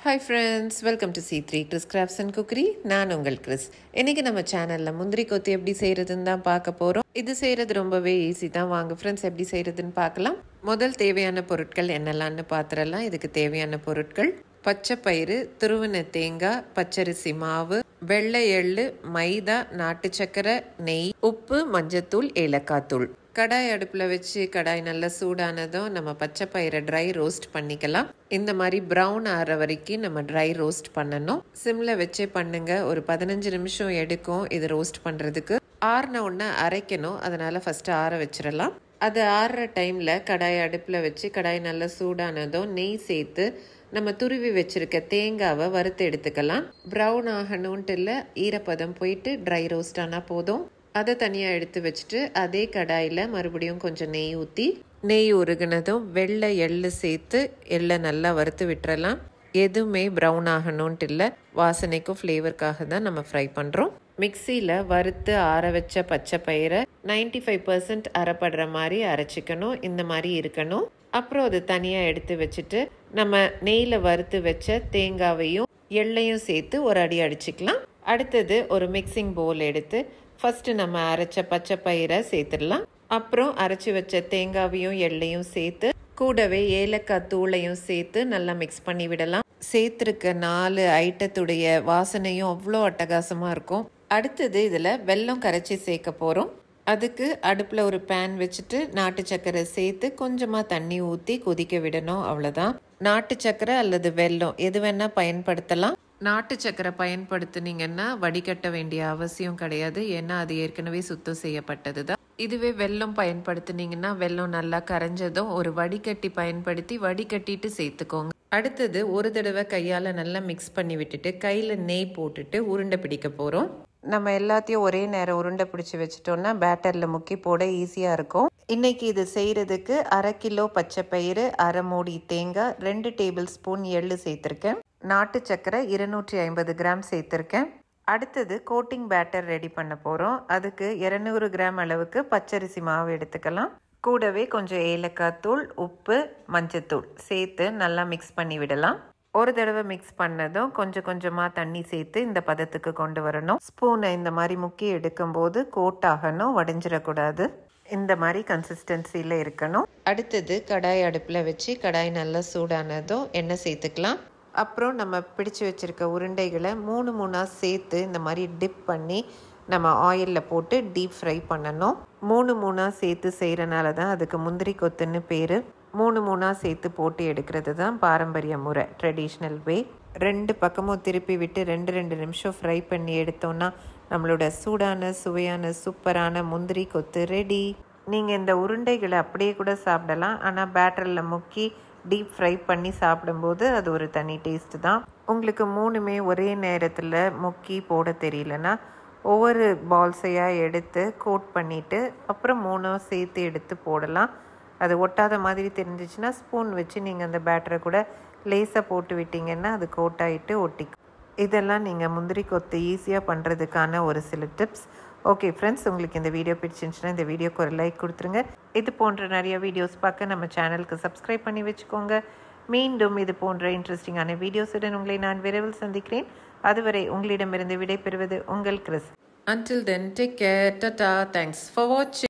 Hi friends, welcome to C3 Chris Crafts and Cookery. நான் உங்கள் Chris. இன்னைக்கு நம்ம சேனல்ல முந்திரி கொத்து எப்படி செய்யறதுன்னு தான் பார்க்க போறோம். இது செய்யறது ரொம்பவே ஈஸி தான். வாங்க ஃப்ரெண்ட்ஸ் எப்படி செய்யறதுன்னு பார்க்கலாம். முதல் தேவையான பொருட்கள் என்னெல்லாம்னு பார்த்துடலாம். இதுக்கு தேவையான பொருட்கள் பச்சை பயிறு, துருவின தேங்காய், பச்சரிசி மாவு, வெள்ளை எள்ளு, மைதா, நாட்டு சக்கரை, நெய், உப்பு, மஞ்சத்தூள், ஏலக்காய் தூள். கடாய் அடுப்பில் வச்சு கடாய் நல்லா சூடானதும் நம்ம பச்சை பயிரை ட்ரை ரோஸ்ட் பண்ணிக்கலாம். இந்த மாதிரி ப்ரௌன் ஆகிற வரைக்கும் நம்ம ட்ரை ரோஸ்ட் பண்ணணும். சிம்ல வச்சே பண்ணுங்க. ஒரு 15 நிமிஷம் எடுக்கும் இது ரோஸ்ட் பண்ணுறதுக்கு. ஆறின உடனே அரைக்கணும், அதனால ஃபர்ஸ்ட் ஆற வச்சிடலாம். அது ஆறுற டைமில் கடாய் அடுப்பில் வச்சு கடாய் நல்லா சூடானதும் நெய் சேர்த்து நம்ம துருவி வச்சிருக்க தேங்காவை வறுத்து எடுத்துக்கலாம். ப்ரௌன் ஆகணும்ட்டு இல்லை, ஈரப்பதம் போயிட்டு ட்ரை ரோஸ்ட் ஆனால் போதும். அதை தனியாக எடுத்து வச்சுட்டு அதே கடாயில் மறுபடியும் கொஞ்சம் நெய் ஊற்றி நெய் உருகுனதும் வெள்ளை எள்ளு சேர்த்து எள்ளை நல்லா வறுத்து விட்டுறலாம். எதுவுமே ப்ரௌன் ஆகணும்ட்டு இல்லை, வாசனைக்கும் ஃப்ளேவருக்காக தான் நம்ம ஃப்ரை பண்ணுறோம். மிக்சியில் வறுத்து ஆற வச்ச பச்சை பயிரை 95% அரைப்படுற மாதிரி அரைச்சிக்கணும். இந்த மாதிரி இருக்கணும். அப்புறம் அது தனியாக எடுத்து வச்சுட்டு நம்ம நெய்யில் வறுத்து வச்ச தேங்காவையும் எள்ளையும் சேர்த்து ஒரு அடி அடிச்சுக்கலாம். அடுத்தது ஒரு மிக்சிங் பவுல் எடுத்து ஃபர்ஸ்ட் நம்ம அரைச்ச பச்சை பயிரை சேர்த்துடலாம். அப்புறம் அரைச்சி வச்ச தேங்காவையும் எள்ளையும் சேர்த்து கூடவே ஏலக்காய் தூளையும் சேர்த்து நல்லா மிக்ஸ் பண்ணி விடலாம். சேர்த்துருக்க 4 ஐட்டத்துடைய வாசனையும் அவ்வளோ அட்டகாசமாக இருக்கும். அடுத்தது இதில் வெல்லம் கரைச்சி சேர்க்க போகிறோம். அதுக்கு அடுப்பில் ஒரு பேன் வச்சுட்டு நாட்டு சக்கரை சேர்த்து கொஞ்சமாக தண்ணி ஊற்றி கொதிக்க விடணும். அவ்வளோதான். நாட்டு சக்கரை அல்லது வெல்லம் எது வேணால் பயன்படுத்தலாம். நாட்டு சக்கரை பயன்படுத்தினீங்கன்னா வடிகட்ட வேண்டிய அவசியம் கிடையாது, ஏன்னா அது ஏற்கனவே சுத்தம் செய்யப்பட்டது தான். இதுவே வெல்லம் பயன்படுத்தினீங்கன்னா வெல்லம் நல்லா கரைஞ்சதும் ஒரு வடிகட்டி பயன்படுத்தி வடிகட்டிட்டு சேர்த்துக்கோங்க. அடுத்தது ஒரு தடவை கையால் நல்லா மிக்ஸ் பண்ணி விட்டுட்டு கையில் நெய் போட்டுட்டு உருண்டை பிடிக்க போகிறோம். நம்ம எல்லாத்தையும் ஒரே நேரம் உருண்டை பிடிச்சி வச்சிட்டோம்னா பேட்டரில் முக்கி போட ஈஸியாக இருக்கும். இன்னைக்கு இது செய்கிறதுக்கு 1/2 கிலோ பச்சை பயிறு, 1/2 மூடி தேங்காய், 2 டேபிள் ஸ்பூன் எள்ளு சேர்த்துருக்கேன். நாட்டு சக்கரை 250 கிராம் சேர்த்துருக்கேன். அடுத்தது கோட்டிங் பேட்டர் ரெடி பண்ண போகிறோம். அதுக்கு 200 கிராம் அளவுக்கு பச்சரிசி மாவு எடுத்துக்கலாம். கூடவே கொஞ்சம் ஏலக்காய் தூள், உப்பு, மஞ்சத்தூள் சேர்த்து நல்லா மிக்ஸ் பண்ணி விடலாம். ஒரு தடவை மிக்ஸ் பண்ணதும் கொஞ்சம் கொஞ்சமாக தண்ணி சேர்த்து இந்த பதத்துக்கு கொண்டு வரணும். ஸ்பூனை இந்த மாதிரி முக்கி எடுக்கும்போது கோட் ஆகணும், உடைஞ்சிடக்கூடாது. இந்த மாதிரி கன்சிஸ்டன்சியில் இருக்கணும். அடுத்தது கடாய் அடுப்பில் வச்சு கடாய் நல்லா சூடானதும் எண்ணெய் சேர்த்துக்கலாம். அப்புறம் நம்ம பிடிச்சு வச்சுருக்க உருண்டைகளை 3 சேர்த்து இந்த மாதிரி டிப் பண்ணி நம்ம ஆயிலில் போட்டு டீப் ஃப்ரை பண்ணணும். 3 சேர்த்து செய்கிறனால தான் அதுக்கு முந்திரி கொத்துன்னு பேர். 3 சேர்த்து போட்டு எடுக்கிறது தான் பாரம்பரிய முறை, ட்ரெடிஷ்னல் வே. 2 பக்கமும் திருப்பி விட்டு 2 நிமிஷம் ஃப்ரை பண்ணி எடுத்தோன்னா நம்மளோட சூடான சுவையான சூப்பரான முந்திரி கொத்து ரெடி. நீங்கள் இந்த உருண்டைகளை அப்படியே கூட சாப்பிடலாம், ஆனால் பேட்டரில் முக்கி டீப் ஃப்ரை பண்ணி சாப்பிடும்போது அது ஒரு தனி டேஸ்ட்டு தான். உங்களுக்கு 3மே ஒரே நேரத்தில் முக்கி போட தெரியலனா ஒவ்வொரு பால்ஸையாக எடுத்து கோட் பண்ணிவிட்டு அப்புறம் 3 சேர்த்து எடுத்து போடலாம். அது ஒட்டாத மாதிரி தெரிஞ்சிச்சுன்னா ஸ்பூன் வச்சு நீங்கள் அந்த பேட்டரை கூட லேசாக போட்டு விட்டிங்கன்னா அது கோட் ஆகிட்டு ஒட்டிக்கும். இதெல்லாம் நீங்கள் முந்திரி கொத்து ஈஸியாக பண்ணுறதுக்கான ஒரு சில டிப்ஸ். ஓகே ஃப்ரெண்ட்ஸ், உங்களுக்கு இந்த வீடியோ பிடிச்சிருந்துச்சுன்னா இந்த வீடியோக்கு ஒரு லைக் கொடுத்துருங்க. இது போன்ற நிறைய வீடியோஸ் பார்க்க நம்ம சேனலுக்கு சப்ஸ்கிரைப் பண்ணி வச்சுக்கோங்க. மீண்டும் இது போன்ற இன்ட்ரெஸ்டிங்கான வீடியோஸுடன் உங்களை நான் விரைவில் சந்திக்கிறேன். அதுவரை உங்களிடமிருந்து விடைபெறுவது உங்கள் Chris. Until then, take care. Tata. Thanks for watching.